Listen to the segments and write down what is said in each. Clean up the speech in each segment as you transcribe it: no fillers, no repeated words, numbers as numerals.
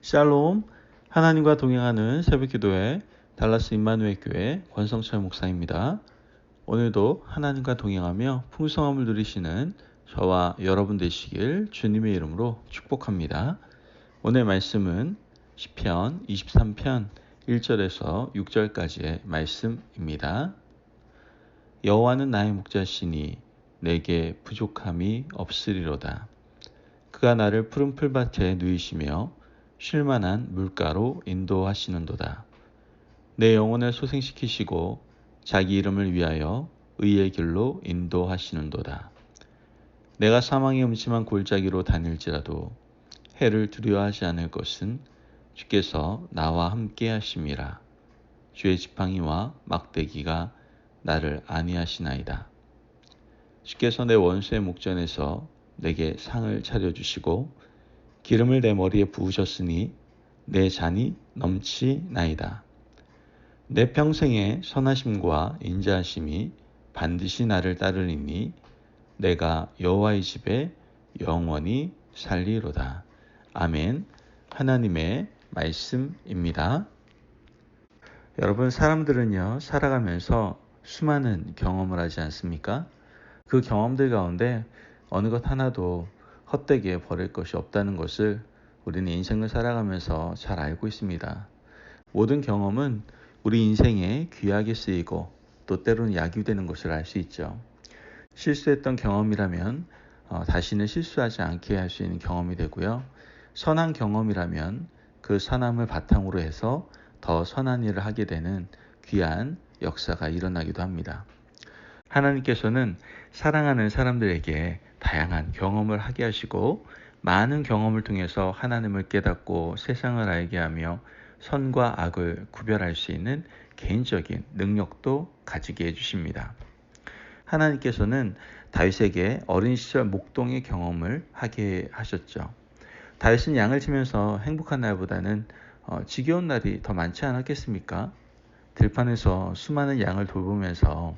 샬롬, 하나님과 동행하는 새벽기도회 달라스 임마누엘 교회 권성철 목사입니다. 오늘도 하나님과 동행하며 풍성함을 누리시는 저와 여러분 되시길 주님의 이름으로 축복합니다. 오늘 말씀은 시편 23편 1절에서 6절까지의 말씀입니다. 여호와는 나의 목자시니 내게 부족함이 없으리로다. 그가 나를 푸른 풀밭에 누이시며 쉴만한 물가로 인도하시는도다. 내 영혼을 소생시키시고 자기 이름을 위하여 의의 길로 인도하시는도다. 내가 사망의 음침한 골짜기로 다닐지라도 해를 두려워하지 않을 것은 주께서 나와 함께 하심이라. 주의 지팡이와 막대기가 나를 안위하시나이다. 주께서 내 원수의 목전에서 내게 상을 차려주시고 기름을 내 머리에 부으셨으니 내 잔이 넘치나이다. 내 평생의 선하심과 인자하심이 반드시 나를 따르리니 내가 여호와의 집에 영원히 살리로다. 아멘. 하나님의 말씀입니다. 여러분, 사람들은요, 살아가면서 수많은 경험을 하지 않습니까? 그 경험들 가운데 어느 것 하나도 헛되게 버릴 것이 없다는 것을 우리는 인생을 살아가면서 잘 알고 있습니다. 모든 경험은 우리 인생에 귀하게 쓰이고 또 때로는 약이 되는 것을 알 수 있죠. 실수했던 경험이라면 다시는 실수하지 않게 할 수 있는 경험이 되고요. 선한 경험이라면 그 선함을 바탕으로 해서 더 선한 일을 하게 되는 귀한 역사가 일어나기도 합니다. 하나님께서는 사랑하는 사람들에게 다양한 경험을 하게 하시고 많은 경험을 통해서 하나님을 깨닫고 세상을 알게 하며 선과 악을 구별할 수 있는 개인적인 능력도 가지게 해주십니다. 하나님께서는 다윗에게 어린 시절 목동의 경험을 하게 하셨죠. 다윗은 양을 치면서 행복한 날보다는 지겨운 날이 더 많지 않았겠습니까? 들판에서 수많은 양을 돌보면서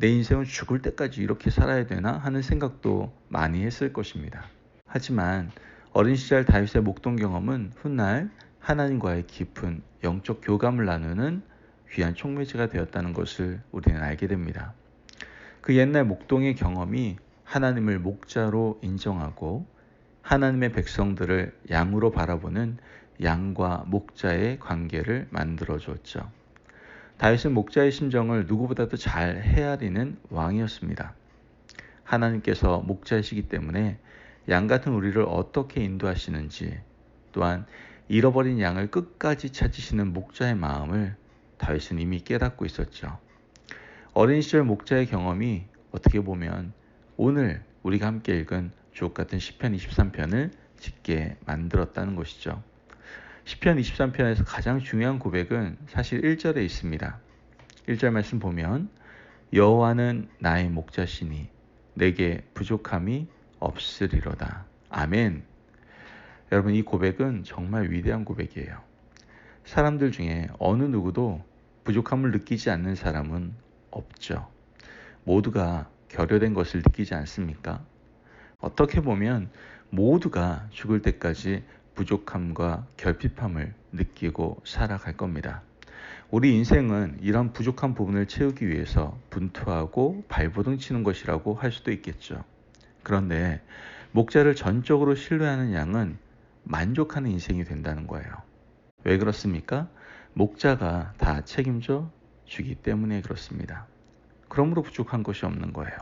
내 인생은 죽을 때까지 이렇게 살아야 되나 하는 생각도 많이 했을 것입니다. 하지만 어린 시절 다윗의 목동 경험은 훗날 하나님과의 깊은 영적 교감을 나누는 귀한 촉매제가 되었다는 것을 우리는 알게 됩니다. 그 옛날 목동의 경험이 하나님을 목자로 인정하고 하나님의 백성들을 양으로 바라보는 양과 목자의 관계를 만들어 줬죠. 다윗은 목자의 심정을 누구보다도 잘 헤아리는 왕이었습니다. 하나님께서 목자이시기 때문에 양 같은 우리를 어떻게 인도하시는지, 또한 잃어버린 양을 끝까지 찾으시는 목자의 마음을 다윗은 이미 깨닫고 있었죠. 어린 시절 목자의 경험이 어떻게 보면 오늘 우리가 함께 읽은 주옥 같은 시편 23편을 짓게 만들었다는 것이죠. 시편 23편에서 가장 중요한 고백은 사실 1절에 있습니다. 1절 말씀 보면 여호와는 나의 목자시니 내게 부족함이 없으리로다. 아멘. 여러분, 이 고백은 정말 위대한 고백이에요. 사람들 중에 어느 누구도 부족함을 느끼지 않는 사람은 없죠. 모두가 결여된 것을 느끼지 않습니까? 어떻게 보면 모두가 죽을 때까지 부족함과 결핍함을 느끼고 살아갈 겁니다. 우리 인생은 이런 부족한 부분을 채우기 위해서 분투하고 발버둥 치는 것이라고 할 수도 있겠죠. 그런데 목자를 전적으로 신뢰하는 양은 만족하는 인생이 된다는 거예요. 왜 그렇습니까? 목자가 다 책임져 주기 때문에 그렇습니다. 그러므로 부족한 것이 없는 거예요.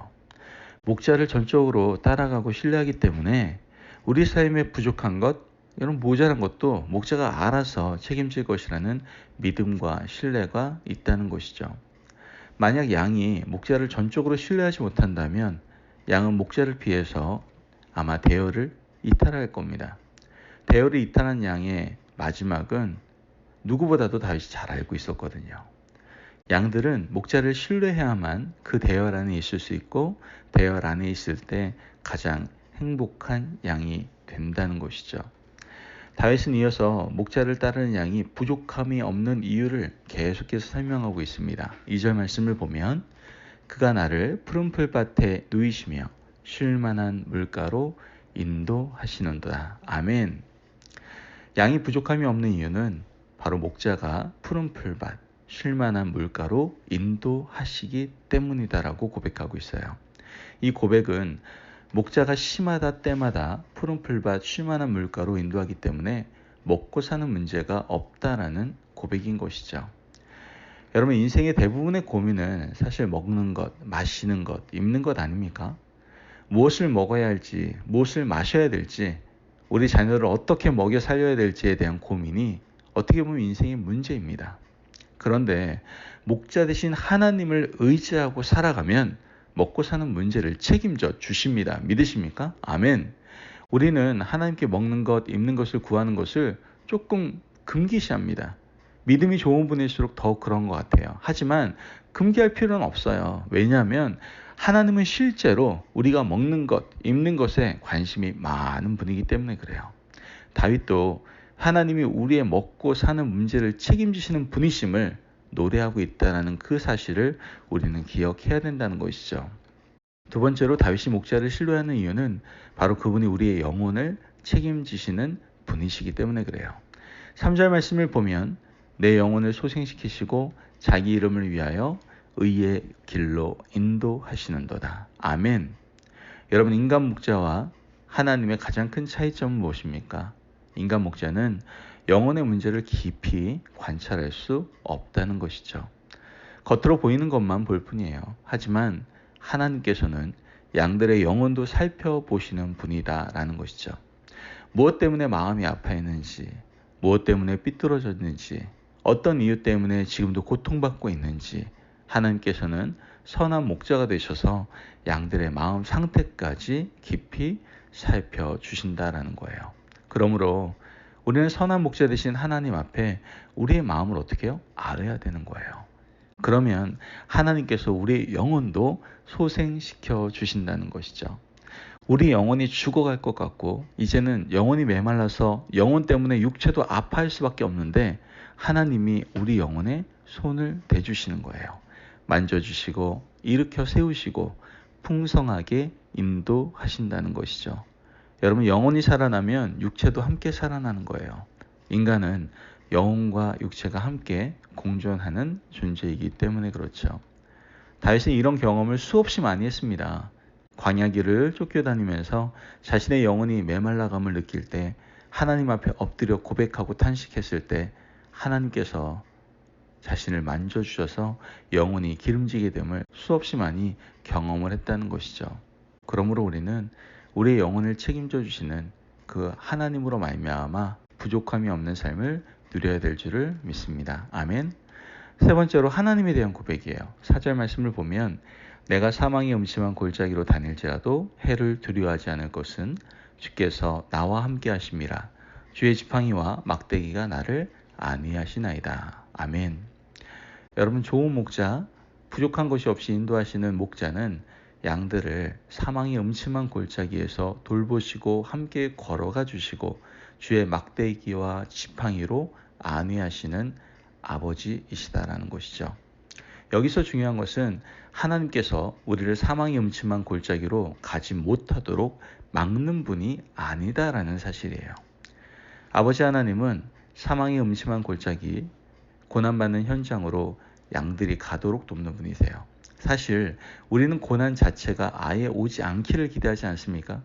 목자를 전적으로 따라가고 신뢰하기 때문에 우리 삶에 부족한 것, 이런 모자란 것도 목자가 알아서 책임질 것이라는 믿음과 신뢰가 있다는 것이죠. 만약 양이 목자를 전적으로 신뢰하지 못한다면 양은 목자를 피해서 아마 대열을 이탈할 겁니다. 대열을 이탈한 양의 마지막은 누구보다도 다윗이 잘 알고 있었거든요. 양들은 목자를 신뢰해야만 그 대열 안에 있을 수 있고 대열 안에 있을 때 가장 행복한 양이 된다는 것이죠. 다윗은 이어서 목자를 따르는 양이 부족함이 없는 이유를 계속해서 설명하고 있습니다. 2절 말씀을 보면 그가 나를 푸른 풀밭에 누이시며 쉴만한 물가로 인도하시는도다. 아멘. 양이 부족함이 없는 이유는 바로 목자가 푸른 풀밭, 쉴만한 물가로 인도하시기 때문이다라고 고백하고 있어요. 이 고백은 목자가 시마다 때마다 푸른 풀밭, 쉴만한 물가로 인도하기 때문에 먹고 사는 문제가 없다라는 고백인 것이죠. 여러분, 인생의 대부분의 고민은 사실 먹는 것, 마시는 것, 입는 것 아닙니까? 무엇을 먹어야 할지, 무엇을 마셔야 될지, 우리 자녀를 어떻게 먹여 살려야 될지에 대한 고민이 어떻게 보면 인생의 문제입니다. 그런데 목자 되신 하나님을 의지하고 살아가면 먹고 사는 문제를 책임져 주십니다. 믿으십니까? 아멘. 우리는 하나님께 먹는 것, 입는 것을 구하는 것을 조금 금기시합니다. 믿음이 좋은 분일수록 더 그런 것 같아요. 하지만 금기할 필요는 없어요. 왜냐하면 하나님은 실제로 우리가 먹는 것, 입는 것에 관심이 많은 분이기 때문에 그래요. 다윗도 하나님이 우리의 먹고 사는 문제를 책임지시는 분이심을 노래하고 있다는 그 사실을 우리는 기억해야 된다는 것이죠. 두 번째로 다윗이 목자를 신뢰하는 이유는 바로 그분이 우리의 영혼을 책임지시는 분이시기 때문에 그래요. 3절 말씀을 보면 내 영혼을 소생시키시고 자기 이름을 위하여 의의 길로 인도하시는도다. 아멘. 여러분, 인간 목자와 하나님의 가장 큰 차이점은 무엇입니까? 인간 목자는 영혼의 문제를 깊이 관찰할 수 없다는 것이죠. 겉으로 보이는 것만 볼 뿐이에요. 하지만 하나님께서는 양들의 영혼도 살펴보시는 분이다라는 것이죠. 무엇 때문에 마음이 아파했는지, 무엇 때문에 삐뚤어졌는지, 어떤 이유 때문에 지금도 고통받고 있는지 하나님께서는 선한 목자가 되셔서 양들의 마음 상태까지 깊이 살펴주신다라는 거예요. 그러므로 우리는 선한 목자 되신 하나님 앞에 우리의 마음을 어떻게 해요? 알아야 되는 거예요. 그러면 하나님께서 우리의 영혼도 소생시켜 주신다는 것이죠. 우리 영혼이 죽어갈 것 같고 이제는 영혼이 메말라서 영혼 때문에 육체도 아파할 수밖에 없는데 하나님이 우리 영혼에 손을 대주시는 거예요. 만져주시고 일으켜 세우시고 풍성하게 인도하신다는 것이죠. 여러분, 영혼이 살아나면 육체도 함께 살아나는 거예요. 인간은 영혼과 육체가 함께 공존하는 존재이기 때문에 그렇죠. 다윗은 이런 경험을 수없이 많이 했습니다. 광야길을 쫓겨다니면서 자신의 영혼이 메말라감을 느낄 때 하나님 앞에 엎드려 고백하고 탄식했을 때 하나님께서 자신을 만져주셔서 영혼이 기름지게 됨을 수없이 많이 경험을 했다는 것이죠. 그러므로 우리는 우리의 영혼을 책임져 주시는 그 하나님으로 말미암아 부족함이 없는 삶을 누려야 될 줄을 믿습니다. 아멘. 세 번째로 하나님에 대한 고백이에요. 4절 말씀을 보면 내가 사망의 음침한 골짜기로 다닐지라도 해를 두려워하지 않을 것은 주께서 나와 함께 하심이라. 주의 지팡이와 막대기가 나를 안위하시나이다. 아멘. 여러분, 좋은 목자, 부족한 것이 없이 인도하시는 목자는 양들을 사망의 음침한 골짜기에서 돌보시고 함께 걸어가 주시고 주의 막대기와 지팡이로 안위하시는 아버지이시다라는 것이죠. 여기서 중요한 것은 하나님께서 우리를 사망의 음침한 골짜기로 가지 못하도록 막는 분이 아니다라는 사실이에요. 아버지 하나님은 사망의 음침한 골짜기, 고난받는 현장으로 양들이 가도록 돕는 분이세요. 사실 우리는 고난 자체가 아예 오지 않기를 기대하지 않습니까?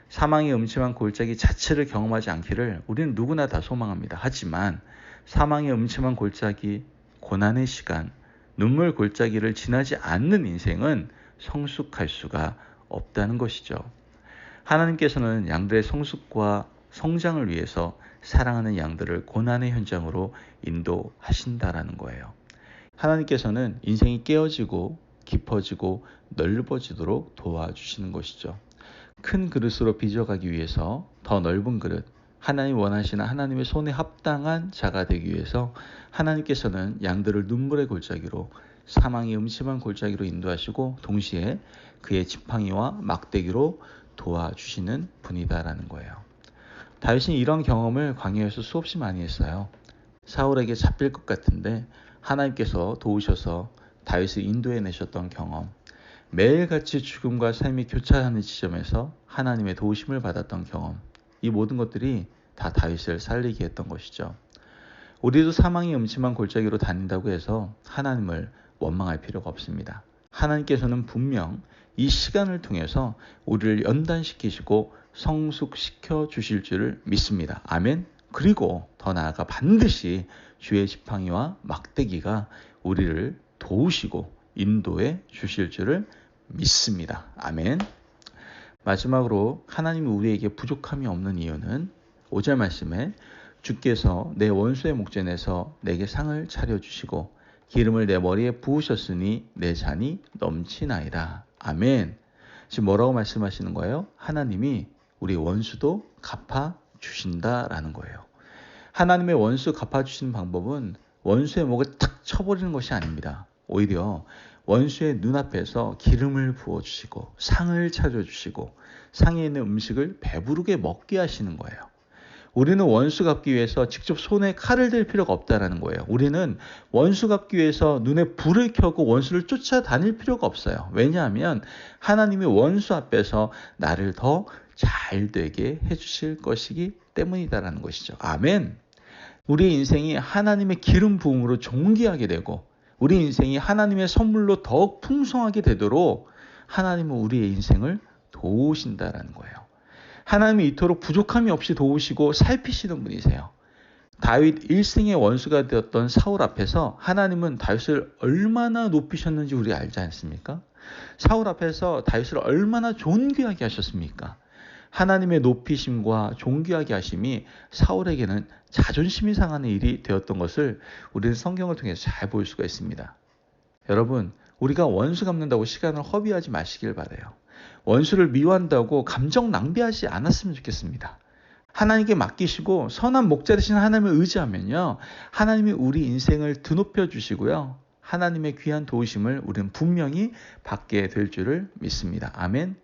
사망의 음침한 골짜기 자체를 경험하지 않기를 우리는 누구나 다 소망합니다. 하지만 사망의 음침한 골짜기, 고난의 시간, 눈물 골짜기를 지나지 않는 인생은 성숙할 수가 없다는 것이죠. 하나님께서는 양들의 성숙과 성장을 위해서 사랑하는 양들을 고난의 현장으로 인도하신다라는 거예요. 하나님께서는 인생이 깨어지고 깊어지고 넓어지도록 도와주시는 것이죠. 큰 그릇으로 빚어가기 위해서 더 넓은 그릇, 하나님 원하시는 하나님의 손에 합당한 자가 되기 위해서 하나님께서는 양들을 눈물의 골짜기로, 사망의 음침한 골짜기로 인도하시고 동시에 그의 지팡이와 막대기로 도와주시는 분이다라는 거예요. 다윗은 이런 경험을 광야에서 수없이 많이 했어요. 사울에게 잡힐 것 같은데 하나님께서 도우셔서 다윗을 인도해내셨던 경험, 매일같이 죽음과 삶이 교차하는 지점에서 하나님의 도우심을 받았던 경험, 이 모든 것들이 다 다윗을 살리게 했던 것이죠. 우리도 사망의 음침한 골짜기로 다닌다고 해서 하나님을 원망할 필요가 없습니다. 하나님께서는 분명 이 시간을 통해서 우리를 연단시키시고 성숙시켜 주실 줄을 믿습니다. 아멘. 그리고 더 나아가 반드시 주의 지팡이와 막대기가 우리를 도우시고 인도해 주실 줄을 믿습니다. 아멘. 마지막으로 하나님이 우리에게 부족함이 없는 이유는 5절 말씀에 주께서 내 원수의 목전에서 내게 상을 차려주시고 기름을 내 머리에 부으셨으니 내 잔이 넘치나이다. 아멘. 지금 뭐라고 말씀하시는 거예요? 하나님이 우리 원수도 갚아주신다라는 거예요. 하나님의 원수 갚아주시는 방법은 원수의 목을 탁 쳐버리는 것이 아닙니다. 오히려 원수의 눈앞에서 기름을 부어주시고 상을 차려주시고 상에 있는 음식을 배부르게 먹게 하시는 거예요. 우리는 원수 갚기 위해서 직접 손에 칼을 댈 필요가 없다는 거예요. 우리는 원수 갚기 위해서 눈에 불을 켜고 원수를 쫓아다닐 필요가 없어요. 왜냐하면 하나님이 원수 앞에서 나를 더 잘 되게 해주실 것이기 때문이다라는 것이죠. 아멘. 우리 인생이 하나님의 기름 부음으로 존귀하게 되고 우리 인생이 하나님의 선물로 더욱 풍성하게 되도록 하나님은 우리의 인생을 도우신다라는 거예요. 하나님이 이토록 부족함이 없이 도우시고 살피시는 분이세요. 다윗 일생의 원수가 되었던 사울 앞에서 하나님은 다윗을 얼마나 높이셨는지 우리 알지 않습니까? 사울 앞에서 다윗을 얼마나 존귀하게 하셨습니까? 하나님의 높이심과 존귀하게 하심이 사울에게는 자존심이 상하는 일이 되었던 것을 우리는 성경을 통해서 잘 볼 수가 있습니다. 여러분, 우리가 원수 갚는다고 시간을 허비하지 마시길 바라요. 원수를 미워한다고 감정 낭비하지 않았으면 좋겠습니다. 하나님께 맡기시고 선한 목자 되신 하나님을 의지하면요, 하나님이 우리 인생을 드높여 주시고요, 하나님의 귀한 도우심을 우리는 분명히 받게 될 줄을 믿습니다. 아멘.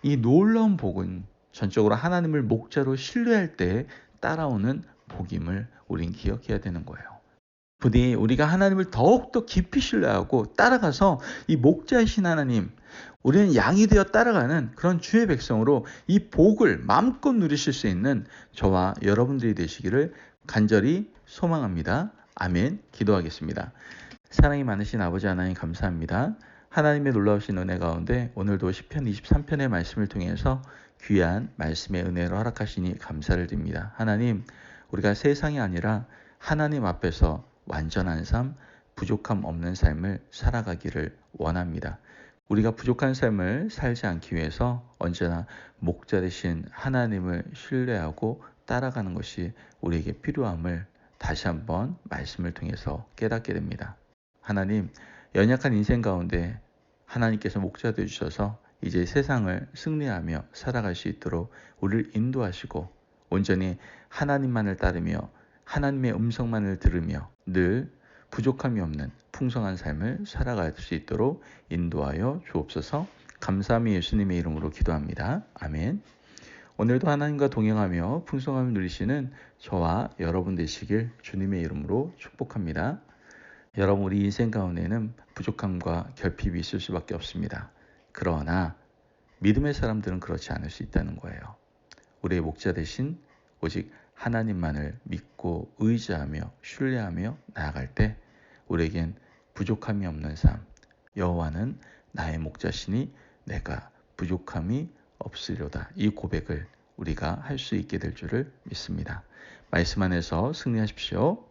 이 놀라운 복은 전적으로 하나님을 목자로 신뢰할 때 따라오는 복임을 우린 기억해야 되는 거예요. 부디 우리가 하나님을 더욱더 깊이 신뢰하고 따라가서 이 목자이신 하나님, 우리는 양이 되어 따라가는 그런 주의 백성으로 이 복을 마음껏 누리실 수 있는 저와 여러분들이 되시기를 간절히 소망합니다. 아멘. 기도하겠습니다. 사랑이 많으신 아버지 하나님 감사합니다. 하나님의 놀라우신 은혜 가운데 오늘도 시편 23편의 말씀을 통해서 귀한 말씀의 은혜로 허락하시니 감사를 드립니다. 하나님, 우리가 세상이 아니라 하나님 앞에서 완전한 삶, 부족함 없는 삶을 살아가기를 원합니다. 우리가 부족한 삶을 살지 않기 위해서 언제나 목자 되신 하나님을 신뢰하고 따라가는 것이 우리에게 필요함을 다시 한번 말씀을 통해서 깨닫게 됩니다. 하나님, 연약한 인생 가운데 하나님께서 목자 되어 주셔서 이제 세상을 승리하며 살아갈 수 있도록 우리를 인도하시고 온전히 하나님만을 따르며 하나님의 음성만을 들으며 늘 부족함이 없는 풍성한 삶을 살아갈 수 있도록 인도하여 주옵소서. 감사함이 예수님의 이름으로 기도합니다. 아멘. 오늘도 하나님과 동행하며 풍성함을 누리시는 저와 여러분 되시길 주님의 이름으로 축복합니다. 여러분, 우리 인생 가운데는 부족함과 결핍이 있을 수밖에 없습니다. 그러나 믿음의 사람들은 그렇지 않을 수 있다는 거예요. 우리의 목자 대신 오직 하나님만을 믿고 의지하며 신뢰하며 나아갈 때 우리에겐 부족함이 없는 삶, 여호와는 나의 목자시니 내가 부족함이 없으려다, 이 고백을 우리가 할 수 있게 될 줄을 믿습니다. 말씀 안에서 승리하십시오.